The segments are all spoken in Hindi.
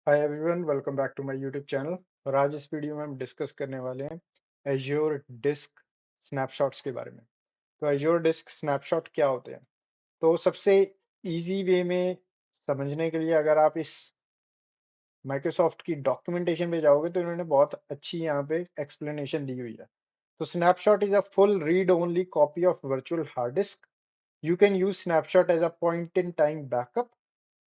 Hi everyone, welcome back to my YouTube channel. और आज इस वीडियो में हम डिस्कस करने वाले हैं एज्योर डिस्क स्नैपशॉट्स के बारे में। तो एज्योर डिस्क स्नैपशॉट क्या होते हैं? तो सबसे इजी वे में समझने के लिए अगर आप इस माइक्रोसॉफ्ट की डॉक्यूमेंटेशन पे जाओगे तो इन्होंने बहुत अच्छी यहाँ पे एक्सप्लेनेशन दी हुई है। तो snapshot is a full read only copy of virtual hard disk. You can use snapshot as a point in time backup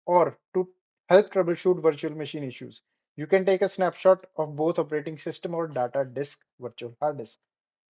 or to help troubleshoot virtual machine issues. You can take a snapshot of both operating system और data disk virtual hard disk.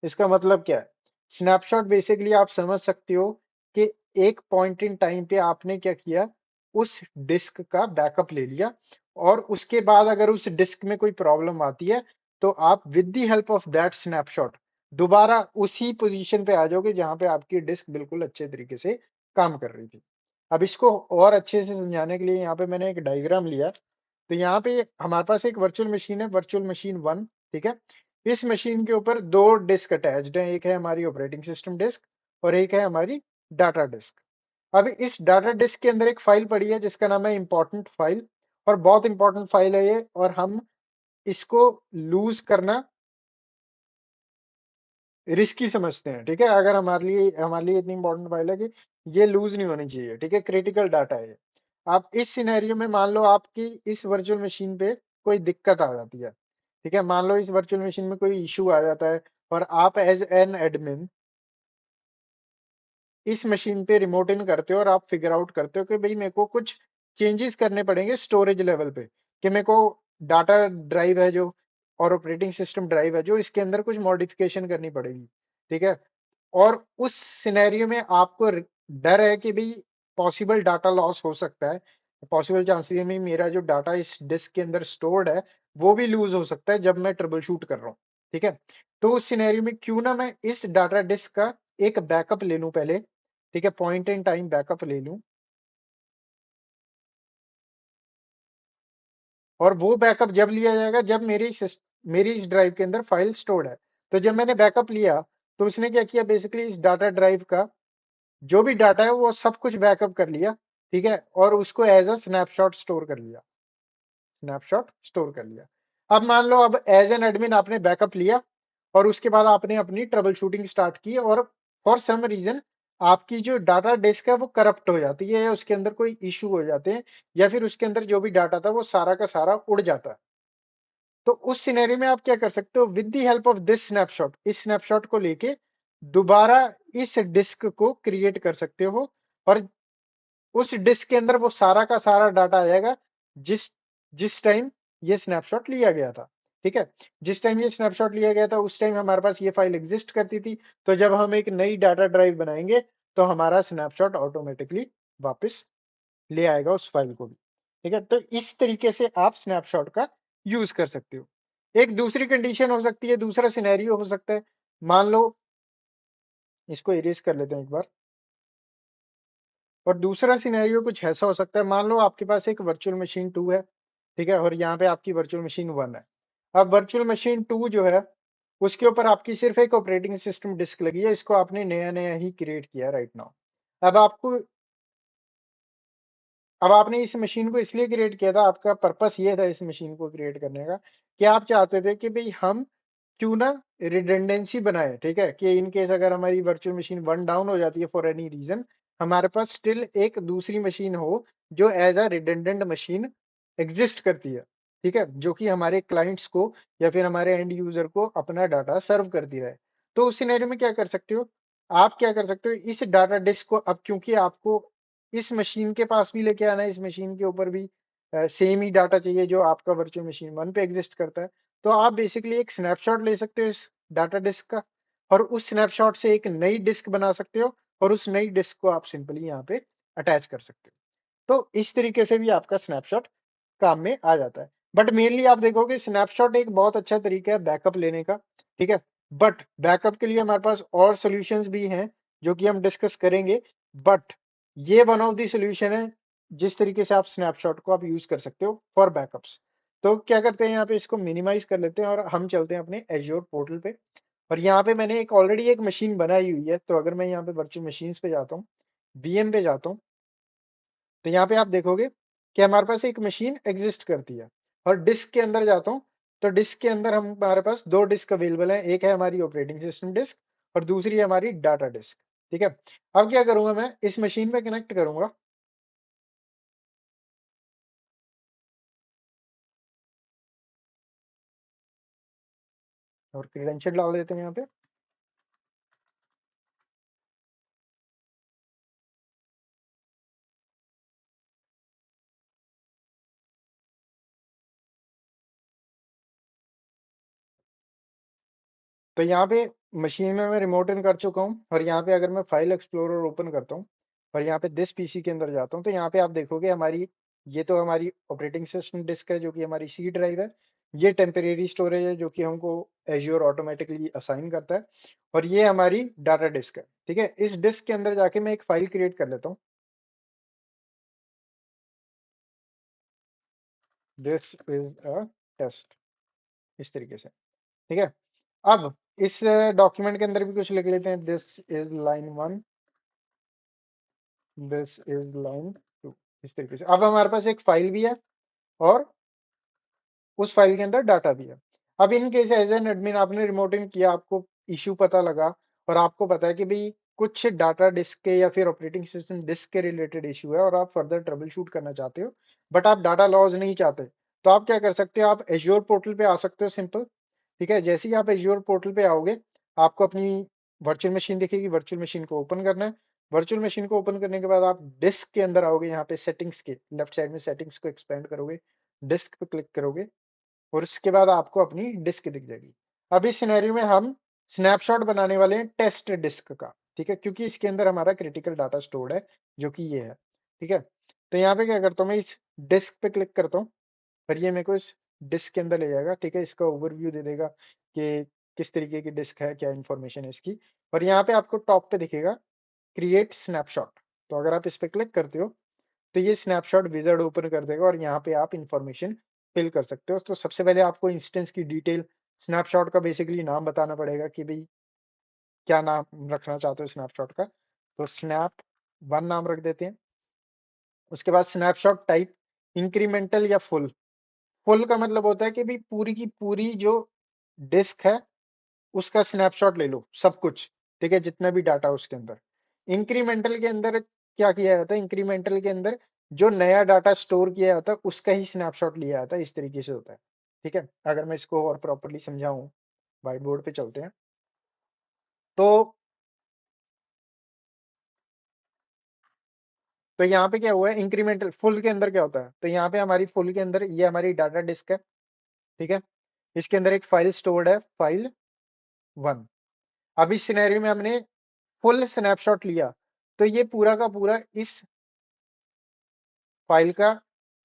इसका मतलब क्या है? स्नैपशॉट बेसिकली आप समझ सकते हो कि एक पॉइंट इन टाइम पे आपने क्या किया, उस डिस्क का बैकअप ले लिया और उसके बाद अगर उस डिस्क में कोई प्रॉब्लम आती है तो आप with the help of that snapshot दोबारा उसी पोजीशन पे आ जाओगे जहां पे आपकी डिस्क बिल्कुल अच्छे तरीके से काम कर रही थी। अब इसको और अच्छे से समझाने के लिए यहाँ पे मैंने एक डायग्राम लिया। तो यहाँ पे हमारे पास एक वर्चुअल मशीन है, वर्चुअल मशीन 1। ठीक है, इस मशीन के ऊपर दो डिस्क अटैच्ड हैं, एक है हमारी ऑपरेटिंग सिस्टम डिस्क और एक है हमारी डाटा डिस्क। अब इस डाटा डिस्क के अंदर एक फाइल पड़ी है जिसका नाम है इंपॉर्टेंट फाइल, और बहुत इंपॉर्टेंट फाइल है ये, और हम इसको लूज करना रिस्की समझते हैं। ठीक है, अगर हमारे लिए इतनी इंपॉर्टेंट फाइल है कि ये लूज नहीं होनी चाहिए। ठीक है, क्रिटिकल डाटा है ये। आप इस सिनेरियो में मान लो आपकी इस वर्चुअल मशीन पे कोई दिक्कत आ जाती है। ठीक है, मान लो इस वर्चुअल मशीन में कोई इशू आ जाता है और आप एज एन एडमिन इस मशीन पे रिमोट इन करते हो और आप फिगर आउट करते हो कि भाई मेरे को कुछ चेंजेस करने पड़ेंगे स्टोरेज लेवल पे, कि मेरे को डाटा ड्राइव है जो और ऑपरेटिंग सिस्टम ड्राइव है जो, इसके अंदर कुछ मॉडिफिकेशन करनी पड़ेगी। ठीक है, और उस सिनेरियो में आपको डर है कि भाई पॉसिबल डाटा लॉस हो सकता है, पॉसिबल चांसेस में मेरा जो डाटा इस डिस्क के अंदर स्टोर्ड है वो भी लूज हो सकता है जब मैं ट्रबल शूट कर रहा हूँ। ठीक है, तो उस सिनेरियो में क्यों ना मैं इस डाटा डिस्क का एक बैकअप ले लूं पहले। ठीक है, पॉइंट इन टाइम बैकअप ले लूं, और वो बैकअप जब लिया जाएगा जब मेरी इस ड्राइव के अंदर फाइल स्टोर्ड है। तो जब मैंने बैकअप लिया तो उसने क्या किया, बेसिकली इस डाटा ड्राइव का जो भी डाटा है वो सब कुछ बैकअप कर लिया। ठीक है, और उसको एज अ स्नैपशॉट स्टोर कर लिया, स्नैपशॉट स्टोर कर लिया। अब मान लो अब एज एन एडमिन आपने बैकअप लिया और उसके बाद आपने अपनी ट्रबल शूटिंग स्टार्ट की, और फॉर सम रीजन आपकी जो डाटा डिस्क है वो करप्ट हो जाती है या उसके अंदर कोई इशू हो जाते हैं, या फिर उसके अंदर जो भी डाटा था वो सारा का सारा उड़ जाता है। तो उस सिनेरियो में आप क्या कर सकते हो, with the help of this snapshot, इस स्नैपशॉट को लेके दोबारा इस डिस्क को क्रिएट कर सकते हो, और उस डिस्क के अंदर वो सारा का सारा डाटा आ जाएगा जिस जिस टाइम ये स्नैपशॉट लिया गया था। ठीक है, जिस टाइम ये स्नैपशॉट लिया गया था उस टाइम हमारे पास ये फाइल एग्जिस्ट करती थी। तो जब हम एक नई डाटा ड्राइव बनाएंगे तो हमारा स्नैपशॉट ऑटोमेटिकली वापस ले आएगा उस फाइल को भी। ठीक है, तो इस तरीके से आप स्नैपशॉट का यूज कर सकते हो। एक दूसरी कंडीशन हो सकती है, दूसरा सिनेरियो हो सकता है। मान लो, इसको इरेज कर लेते हैं एक बार। और दूसरा सिनेरियो कुछ ऐसा हो सकता है, मान लो आपके पास एक वर्चुअल मशीन 2 है। ठीक है, और यहाँ पे आपकी वर्चुअल मशीन 1 है। अब वर्चुअल मशीन 2 जो है उसके ऊपर आपकी सिर्फ एक ऑपरेटिंग सिस्टम डिस्क लगी है, इसको आपने नया नया ही क्रिएट किया राइट नाउ। अब आपको अब आपने इस मशीन को इसलिए क्रिएट किया था, आपका पर्पस ये था इस मशीन को क्रिएट करने का कि आप चाहते थे कि भाई हम क्यों ना रिडंडेंसी बनाए। ठीक है, कि इन केस अगर हमारी वर्चुअल मशीन 1 डाउन हो जाती है फॉर एनी रीजन, हमारे पास स्टिल एक दूसरी मशीन हो जो as a redundant machine exist करती है। ठीक है, जो कि हमारे क्लाइंट्स को या फिर हमारे एंड यूजर को अपना डाटा सर्व करती रहे। तो उस सिनेरियो में क्या कर सकते हो, आप क्या कर सकते हो, इस डाटा डिस्क को, अब क्योंकि आपको इस मशीन के पास भी लेके आना है, इस मशीन के ऊपर भी सेम ही डाटा चाहिए जो आपका वर्चुअल मशीन 1 पे एग्जिस्ट करता है। तो आप बेसिकली एक स्नैपशॉट ले सकते हो इस डाटा डिस्क का, और उस स्नैपशॉट से एक नई डिस्क बना सकते हो, और उस नई डिस्क को आप सिंपली यहाँ पे अटैच कर सकते हो। तो इस तरीके से भी आपका स्नैपशॉट काम में आ जाता है। बट मेनली आप देखोगे स्नैपशॉट एक बहुत अच्छा तरीका है बैकअप लेने का। ठीक है, बट बैकअप के लिए हमारे पास और सॉल्यूशंस भी हैं जो कि हम डिस्कस करेंगे। बट ये वन ऑफ द सॉल्यूशन है जिस तरीके से आप स्नैपशॉट को आप यूज कर सकते हो फॉर बैकअप्स। तो क्या करते हैं, यहाँ पे इसको मिनिमाइज कर लेते हैं और हम चलते हैं अपने एज्योर पोर्टल पे। और यहाँ पे मैंने एक ऑलरेडी एक मशीन बनाई हुई है। तो अगर मैं यहाँ पे वर्चुअल मशीन्स पे जाता हूँ, वीएम पे जाता हूँ, तो यहाँ पे आप देखोगे कि हमारे पास एक मशीन एग्जिस्ट करती है। और डिस्क के अंदर जाता हूँ, तो डिस्क के अंदर हमारे पास दो डिस्क अवेलेबल है, एक है हमारी ऑपरेटिंग सिस्टम डिस्क और दूसरी है हमारी डाटा डिस्क। ठीक है, अब क्या करूंगा, मैं इस मशीन में कनेक्ट करूंगा और क्रेडेंशियल डाल देते हैं यहाँ पे। तो यहाँ पे मशीन में मैं रिमोट इन कर चुका हूँ, और यहाँ पे अगर मैं फाइल एक्सप्लोरर ओपन करता हूँ और यहाँ पे दिस पीसी के अंदर जाता हूँ, तो यहाँ पे आप देखोगे हमारी, ये तो हमारी ऑपरेटिंग सिस्टम डिस्क है जो कि हमारी सी ड्राइव है, ये टेम्परेरी स्टोरेज है जो कि हमको एज्योर ऑटोमेटिकली असाइन करता है, और ये हमारी डाटा डिस्क है। ठीक है, इस डिस्क के अंदर जाके मैं एक फाइल क्रिएट कर लेता हूँ, दिस इज अ टेस्ट, इस तरीके से। ठीक है, अब इस डॉक्यूमेंट के अंदर भी कुछ लिख लेते हैं, this is line 1, this is line 2, इस तरीके से। अब हमारे पास एक फाइल भी है और उस फाइल के अंदर डाटा भी है। अब in case as an admin आपने रिमोट इन किया, आपको इश्यू पता लगा और आपको पता है कि भाई कुछ डाटा डिस्क के या फिर ऑपरेटिंग सिस्टम डिस्क के रिलेटेड इश्यू है और आप फर्दर ट्रबल शूट करना चाहते हो, बट आप डाटा लॉस नहीं चाहते, तो आप क्या कर सकते हो, आप एज्योर पोर्टल पे आ सकते हो, सिंपल। ठीक है, जैसे ही आप एज्योर पोर्टल पे आओगे, आपको अपनी वर्चुअल मशीन दिखेगी, वर्चुअल मशीन को ओपन करना है। वर्चुअल मशीन को ओपन करने के बाद आप डिस्क के अंदर आओगे, यहाँ पे सेटिंग्स के लेफ्ट साइड में सेटिंग्स को एक्सपेंड करोगे, डिस्क पे क्लिक करोगे और उसके बाद आपको अपनी डिस्क दिख जाएगी। अब इस सिनेरियो में हम स्नैपशॉट बनाने वाले हैं टेस्ट डिस्क का। ठीक है, क्योंकि इसके अंदर हमारा क्रिटिकल डाटा स्टोर्ड है जो कि ये है। ठीक है, तो यहाँ पे क्या करता हूँ, मैं इस डिस्क पे क्लिक करता हूँ और ये मेरे को इस डिस्क के अंदर ले जाएगा। ठीक है, इसका ओवरव्यू दे देगा कि किस तरीके की डिस्क है, क्या इंफॉर्मेशन है इसकी। और यहाँ पे आपको टॉप पे दिखेगा क्रिएट स्नैपशॉट, तो अगर आप इस पे क्लिक करते हो तो ये स्नैपशॉट विजार्ड ओपन कर देगा और यहाँ पे आप इंफॉर्मेशन फिल कर सकते हो। तो सबसे पहले आपको इंस्टेंस की डिटेल, स्नैपशॉट का बेसिकली नाम बताना पड़ेगा कि भाई क्या नाम रखना चाहते हो स्नैपशॉट का, तो स्नैप 1 नाम रख देते हैं। उसके बाद स्नैपशॉट टाइप इंक्रीमेंटल या फुल। फुल का मतलब होता है कि भाई पूरी की पूरी जो डिस्क है उसका स्नैपशॉट ले लो, सब कुछ। ठीक है, जितना भी डाटा उसके अंदर। इंक्रीमेंटल के अंदर क्या किया जाता है, इंक्रीमेंटल के अंदर जो नया डाटा स्टोर किया जाता है उसका ही स्नैपशॉट लिया जाता है, इस तरीके से होता है। ठीक है, अगर मैं इसको और प्रॉपर्ली समझाऊं, व्हाइट बोर्ड पे चलते हैं, तो यहाँ पे क्या हुआ है, इंक्रीमेंटल फुल के अंदर क्या होता है, तो यहाँ पे हमारी फुल के अंदर ये हमारी डाटा डिस्क है। ठीक है, इसके अंदर एक फाइल स्टोर्ड है, फाइल 1। अब इस सिनेरियो में हमने फुल स्नैपशॉट लिया, तो ये पूरा का पूरा इस फाइल का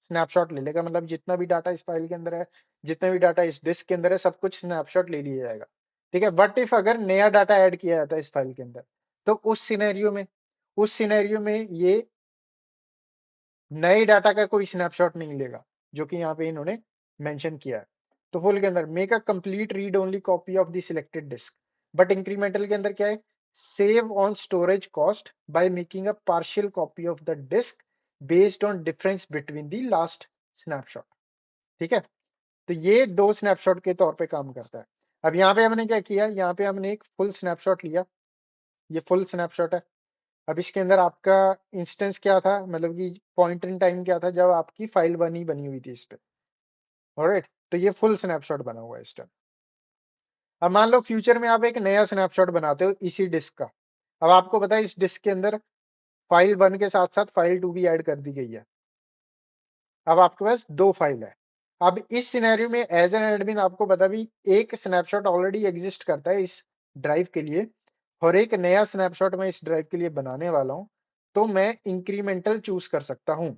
स्नैपशॉट ले लेगा, मतलब जितना भी डाटा इस फाइल के अंदर है, जितना भी डाटा इस डिस्क के अंदर है, सब कुछ स्नैपशॉट ले लिया जाएगा। ठीक है, बट इफ अगर नया डाटा ऐड किया जाता है इस फाइल के अंदर, तो उस सिनेरियो में ये नए डाटा का कोई स्नैपशॉट नहीं लेगा, जो कि यहाँ पे इन्होंने मेंशन किया है। तो फुल के अंदर make a complete read only copy of the selected disk, but incremental के अंदर क्या है, save on storage cost by making a partial copy of the disk based on difference between the last snapshot. ठीक है, तो ये दो स्नैपशॉट के तौर पे काम करता है। अब यहाँ पे हमने क्या किया, यहाँ पे हमने एक फुल स्नैपशॉट लिया, ये फुल स्नैपशॉट है। अब इसके अंदर आपका इंस्टेंस क्या था, मतलब कि पॉइंट इन टाइम क्या था, जब आपकी फाइल बनी बनी हुई थी इस पे। ऑलराइट, तो ये फुल स्नैपशॉट बना हुआ है इस टाइम। अब मान लो फ्यूचर में आप एक नया स्नैपशॉट बनाते हो इसी डिस्क का। अब आपको पता है इस डिस्क के अंदर फाइल 1 के साथ साथ फाइल 2 भी ऐड कर दी गई है। अब आपके पास दो फाइल है। अब इस सिनेरियो में एज एन एडमिन आपको पता भी, एक स्नैपशॉट ऑलरेडी एग्जिस्ट करता है इस ड्राइव के लिए और एक नया स्नैपशॉट मैं इस ड्राइव के लिए बनाने वाला हूं, तो मैं इंक्रीमेंटल चूज कर सकता हूं।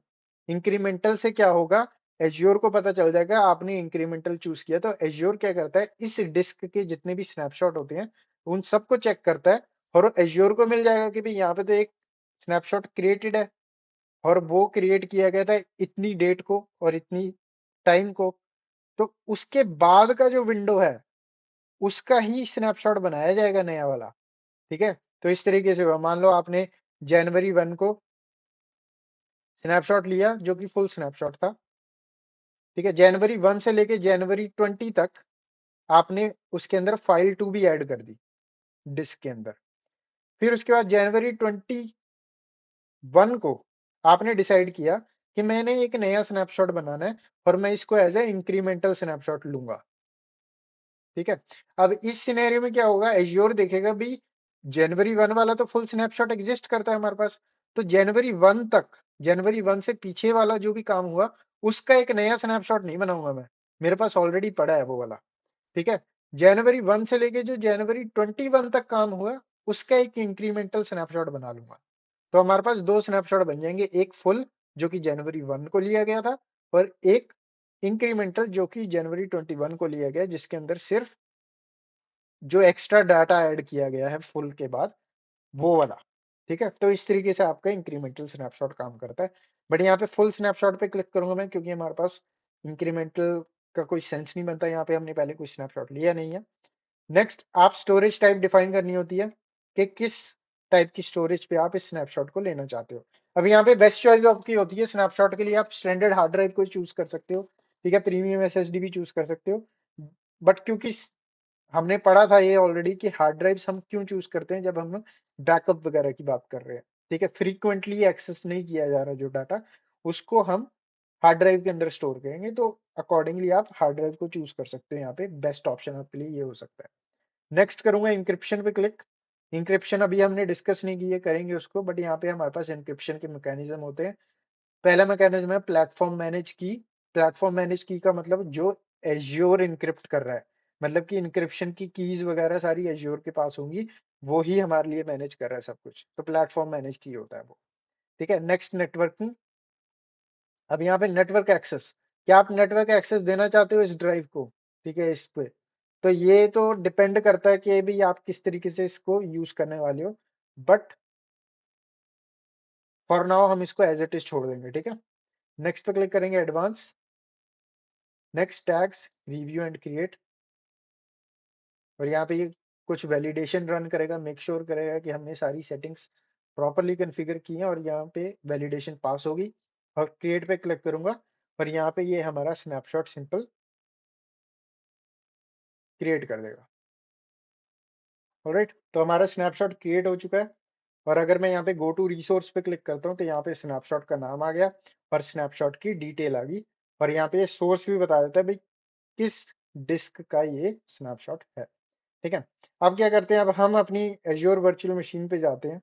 इंक्रीमेंटल से क्या होगा, एज्योर को पता चल जाएगा आपने इंक्रीमेंटल चूज किया, तो एज्योर क्या करता है, इस डिस्क के जितने भी स्नैपशॉट होते हैं उन सबको चेक करता है और एज्योर को मिल जाएगा कि भाई यहाँ पे तो एक स्नैपशॉट क्रिएटेड है और वो क्रिएट किया गया था इतनी डेट को और इतनी टाइम को, तो उसके बाद का जो विंडो है उसका ही स्नैपशॉट बनाया जाएगा नया वाला। ठीक है, तो इस तरीके से हुआ, मान लो आपने जनवरी 1 को स्नैपशॉट लिया जो कि फुल स्नैपशॉट था, ठीक है, जनवरी 1 से लेके जनवरी 20 तक आपने उसके अंदर फाइल 2 भी ऐड कर दी डिस्क के अंदर। फिर उसके बाद जनवरी 21 को आपने डिसाइड किया कि मैंने एक नया स्नैपशॉट बनाना है और मैं इसको एज ए इंक्रीमेंटल स्नैपशॉट लूंगा। ठीक है, अब इस सिनेरियो में क्या होगा, एज्योर देखेगा भी जनवरी 1 वाला तो फुल स्नैपशॉट एग्जिस्ट करता है हमारे पास, तो जनवरी 1 से पीछे वाला जो भी काम हुआ उसका एक नया स्नैपशॉट नहीं बनाऊंगा मैं, मेरे पास ऑलरेडी पड़ा है वो वाला। ठीक है, जनवरी 1 से लेके जो जनवरी 21 तक काम हुआ उसका एक इंक्रीमेंटल स्नैपशॉट बना लूंगा। तो हमारे पास दो स्नैपशॉट बन जाएंगे, एक फुल जो कि जनवरी 1 को लिया गया था, और एक इंक्रीमेंटल जो कि जनवरी 21 को लिया गया, जिसके अंदर सिर्फ जो एक्स्ट्रा डाटा ऐड किया गया है फुल के बाद वो वाला। ठीक है, तो इस तरीके से आपका इंक्रीमेंटल स्नैपशॉट काम करता है। बट यहाँ पे फुल स्नैपशॉट पे क्लिक करूंगा मैं, क्योंकि हमारे पास इंक्रीमेंटल का कोई सेंस नहीं बनता, यहाँ पे हमने पहले कोई स्नैपशॉट लिया नहीं है। नेक्स्ट, आप स्टोरेज टाइप डिफाइन करनी होती है कि किस टाइप की स्टोरेज पे आप इस स्नैपशॉट को लेना चाहते हो। अब यहाँ पे बेस्ट चॉइस आपकी होती है स्नैपशॉट के लिए, आप स्टैंडर्ड हार्ड ड्राइव को चूज कर सकते हो। ठीक है, प्रीमियम एसएसडी भी चूज कर सकते हो। बट क्योंकि हमने पढ़ा था ये ऑलरेडी कि हार्ड ड्राइव्स हम क्यों चूज करते हैं जब हम बैकअप वगैरह की बात कर रहे हैं। ठीक है, फ्रीक्वेंटली एक्सेस नहीं किया जा रहा जो डाटा, उसको हम हार्ड ड्राइव के अंदर स्टोर करेंगे, तो अकॉर्डिंगली आप हार्ड ड्राइव को चूज कर सकते हो। यहाँ पे बेस्ट ऑप्शन आपके लिए ये हो सकता है। नेक्स्ट करूंगा इंक्रिप्शन पे क्लिक। इंक्रिप्शन अभी हमने डिस्कस नहीं की है, करेंगे उसको, बट यहाँ पे हमारे पास इंक्रिप्शन के मैकेनिज्म होते हैं। पहला मैकेनिज्म है प्लेटफॉर्म मैनेज की। प्लेटफॉर्म मैनेज की का मतलब जो एज्योर इनक्रिप्ट कर रहा है, मतलब कि इनक्रिप्शन की कीज वगैरह सारी एज्योर के पास होंगी, वो ही हमारे लिए मैनेज कर रहा है सब कुछ, तो प्लेटफॉर्म मैनेज की होता है वो। ठीक है, नेक्स्ट नेटवर्किंग। अब यहाँ पे नेटवर्क एक्सेस, क्या आप नेटवर्क एक्सेस देना चाहते हो इस ड्राइव को? ठीक है, इस पे तो ये तो डिपेंड करता है कि भाई आप किस तरीके से इसको यूज करने वाले हो, बट फॉर नाउ हम इसको एज इट इज छोड़ देंगे। ठीक है, नेक्स्ट पे क्लिक करेंगे, advance. Next, tags, review and create. और यहाँ पे ये कुछ वैलिडेशन रन करेगा, मेक श्योर करेगा कि हमने सारी सेटिंग्स प्रॉपरली कॉन्फ़िगर की हैं, और यहाँ पे वैलिडेशन पास होगी। और क्रिएट पे क्लिक करूंगा और यहाँ पे ये हमारा स्नैपशॉट सिंपल क्रिएट कर देगा। ऑलराइट, तो हमारा स्नैपशॉट क्रिएट हो चुका है। और अगर मैं यहाँ पे गो टू रिसोर्स पे क्लिक करता हूँ तो यहाँ पे स्नैपशॉट का नाम आ गया और स्नैपशॉट की डिटेल आ गई, और यहाँ पे सोर्स भी बता देता है भाई किस डिस्क का ये स्नैपशॉट है। ठीक है, अब क्या करते हैं, अब हम अपनी एज्योर वर्चुअल मशीन पे जाते हैं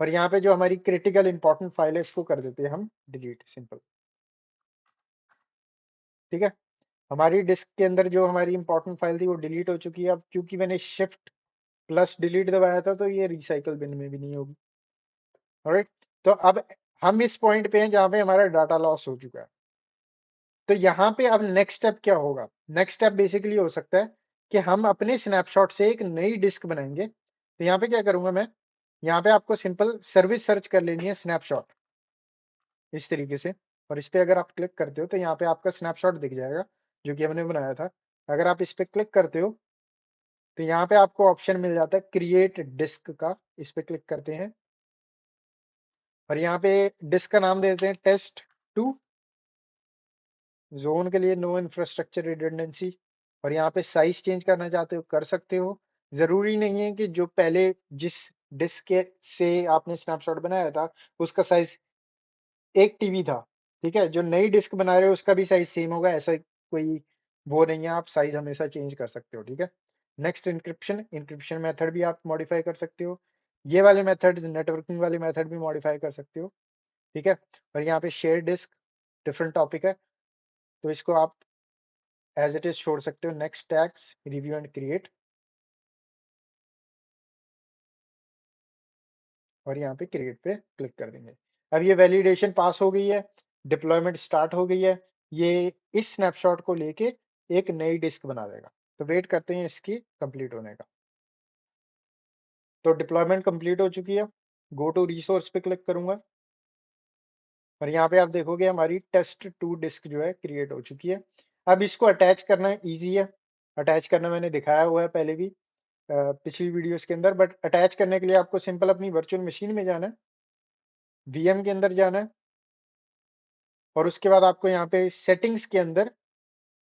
और यहाँ पे जो हमारी क्रिटिकल इंपॉर्टेंट फाइल है इसको कर देते हैं हम डिलीट, सिंपल। ठीक है, हमारी डिस्क के अंदर जो हमारी इंपॉर्टेंट फाइल थी वो डिलीट हो चुकी है। अब क्योंकि मैंने शिफ्ट प्लस डिलीट दबाया था तो ये रिसाइकल बिन में भी नहीं होगी। ऑलराइट, तो अब हम इस पॉइंट पे हैं जहां पे हमारा डाटा लॉस हो चुका है। तो यहाँ पे अब नेक्स्ट स्टेप क्या होगा? नेक्स्ट स्टेप बेसिकली हो सकता है कि हम अपने स्नैपशॉट से एक नई डिस्क बनाएंगे। तो यहाँ पे क्या करूंगा मैं, यहाँ पे आपको सिंपल सर्विस सर्च कर लेनी है स्नैपशॉट, इस तरीके से। और इस पे अगर आप क्लिक करते हो तो यहाँ पे आपका स्नैपशॉट दिख जाएगा जो कि हमने बनाया था। अगर आप इस पे क्लिक करते हो तो यहाँ पे आपको ऑप्शन मिल जाता है क्रिएट डिस्क का, इस पे क्लिक करते हैं और यहाँ पे डिस्क का नाम दे देते हैं टेस्ट 2। जोन के लिए नो इंफ्रास्ट्रक्चर रिडंडेंसी। और यहाँ पे साइज चेंज करना चाहते हो कर सकते हो। जरूरी नहीं है कि जो पहले जिस डिस्क के से आपने स्नैपशॉट बनाया था उसका साइज 1 TB था। ठीक है, जो नई डिस्क बना रहे हो उसका भी साइज सेम होगा, ऐसा कोई वो नहीं है, आप साइज हमेशा चेंज कर सकते हो। ठीक है, नेक्स्ट, इंक्रिप्शन। इंक्रिप्शन मेथड भी आप मॉडिफाई कर सकते हो, ये वाले मेथड, नेटवर्किंग वाले मेथड भी मॉडिफाई कर सकते हो। ठीक है, और यहाँ पे शेयर डिस्क डिफरेंट टॉपिक है, तो इसको आप एज इट इज छोड़ सकते हो। Next, tags, review and create, और यहाँ पे क्रिएट पे क्लिक कर देंगे। अब ये वैलिडेशन पास हो गई है, डिप्लॉयमेंट स्टार्ट हो गई है, ये इस स्नैपशॉट को लेके एक नई डिस्क बना देगा। तो वेट करते हैं इसकी कंप्लीट होने का। तो डिप्लॉयमेंट कंप्लीट हो चुकी है, गो टू रिसोर्स पे क्लिक करूंगा और यहाँ पे आप देखोगे हमारी टेस्ट 2 डिस्क जो है क्रिएट हो चुकी है। अब इसको अटैच करना इजी है, अटैच करना मैंने दिखाया हुआ है पहले भी पिछली वीडियोस के अंदर। बट अटैच करने के लिए आपको सिंपल अपनी वर्चुअल मशीन में जाना है, वीएम के अंदर जाना है और उसके बाद आपको यहाँ पे सेटिंग्स के अंदर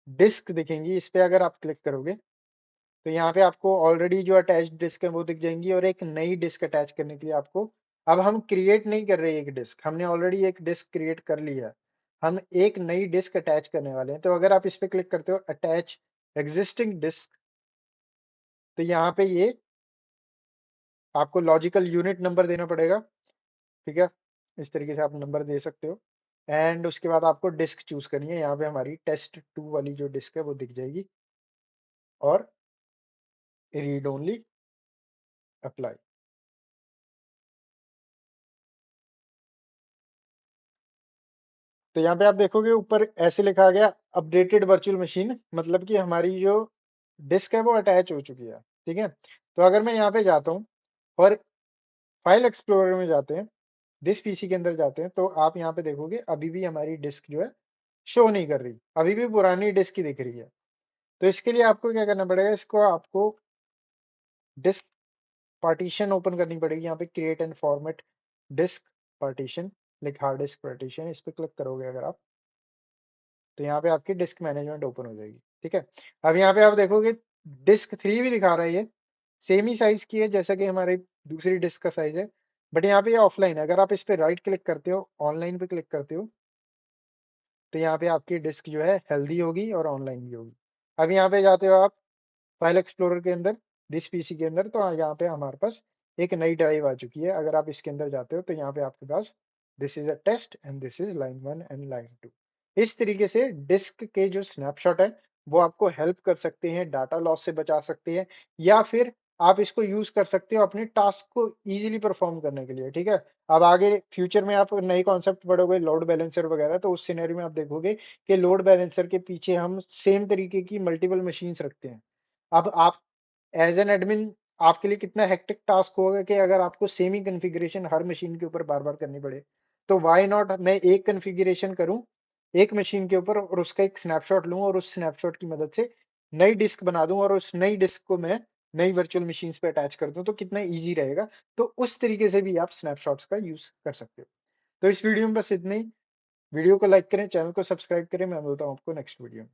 डिस्क दिखेंगी, इस पे अगर आप क्लिक करोगे तो यहाँ पे आपको ऑलरेडी जो अटैच डिस्क है वो दिख जाएंगी, और एक नई डिस्क अटैच करने के लिए आपको, अब हम क्रिएट नहीं कर रहे एक डिस्क, हमने ऑलरेडी एक डिस्क क्रिएट कर लिया, हम एक नई डिस्क अटैच करने वाले हैं। तो अगर आप इस पे क्लिक करते हो अटैच एग्जिस्टिंग डिस्क, तो यहाँ पे ये आपको लॉजिकल यूनिट नंबर देना पड़ेगा, ठीक है, इस तरीके से आप नंबर दे सकते हो। एंड उसके बाद आपको डिस्क चूज करनी है, यहाँ पे हमारी टेस्ट 2 वाली जो डिस्क है वो दिख जाएगी, और रीड ओनली अप्लाई। तो यहाँ पे आप देखोगे ऊपर ऐसे लिखा गया अपडेटेड वर्चुअल मशीन, मतलब कि हमारी जो डिस्क है वो अटैच हो चुकी है, ठीक है। तो अगर मैं यहाँ पे जाता हूँ और फाइल एक्सप्लोरर में जाते हैं, दिस पीसी के अंदर जाते हैं, तो आप यहाँ पे देखोगे अभी भी हमारी डिस्क जो है शो नहीं कर रही, अभी भी पुरानी डिस्क ही दिख रही है। तो इसके लिए आपको क्या करना पड़ेगा, इसको आपको डिस्क पार्टीशन ओपन करनी पड़ेगी, यहाँ पे create and format disk partition, like hard disk partition, इस पे क्लिक करोगे अगर आप, तो यहाँ पे आपकी डिस्क मैनेजमेंट ओपन हो जाएगी, ठीक है। अब यहाँ पे आप देखोगे डिस्क 3 भी दिखा रहा है, ये सेम ही साइज की है जैसा कि हमारी दूसरी डिस्क का साइज है, बट यहाँ पे ये ऑफलाइन है। अगर आप इस पे राइट क्लिक करते हो, ऑनलाइन पे क्लिक करते हो, तो यहाँ पे आपकी डिस्क जो है हेल्दी होगी और ऑनलाइन भी होगी। अब यहाँ पे जाते हो आप फाइल एक्सप्लोरर के अंदर, दिस पीसी के अंदर, तो यहाँ पे हमारे पास एक नई ड्राइव आ चुकी है। अगर आप इसके अंदर जाते हो तो यहाँ पे आपके पास this is a test and this is line 1 and line 2। इस तरीके से डिस्क के जो स्नैपशॉट है वो आपको हेल्प कर सकते हैं, डाटा लॉस से बचा सकते हैं, या फिर आप इसको यूज कर सकते हो अपने टास्क को इजीली परफॉर्म करने के लिए, ठीक है। अब आगे फ्यूचर में आप नए कॉन्सेप्ट पढ़ोगे, लोड बैलेंसर वगैरह, तो उस सिनेरियो में आप देखोगे कि लोड बैलेंसर के पीछे हम सेम तरीके की मल्टीपल मशीन्स रखते हैं। अब आप एज एन एडमिन, आपके लिए कितना हेक्टिक टास्क होगा कि अगर आपको सेम ही कॉन्फ़िगरेशन हर मशीन के ऊपर बार बार करनी पड़े। तो व्हाई नॉट मैं एक कॉन्फ़िगरेशन करूं एक मशीन के ऊपर, और उसका एक स्नैपशॉट लूं, और उस स्नैपशॉट की मदद से नई डिस्क बना दूं, और उस नई डिस्क को मैं नई वर्चुअल मशीन्स पे अटैच कर दूं, तो कितना इजी रहेगा। तो उस तरीके से भी आप स्नैपशॉट्स का यूज कर सकते हो। तो इस वीडियो में बस इतना ही। वीडियो को लाइक करें, चैनल को सब्सक्राइब करें। मैं मिलता हूं आपको नेक्स्ट वीडियो में।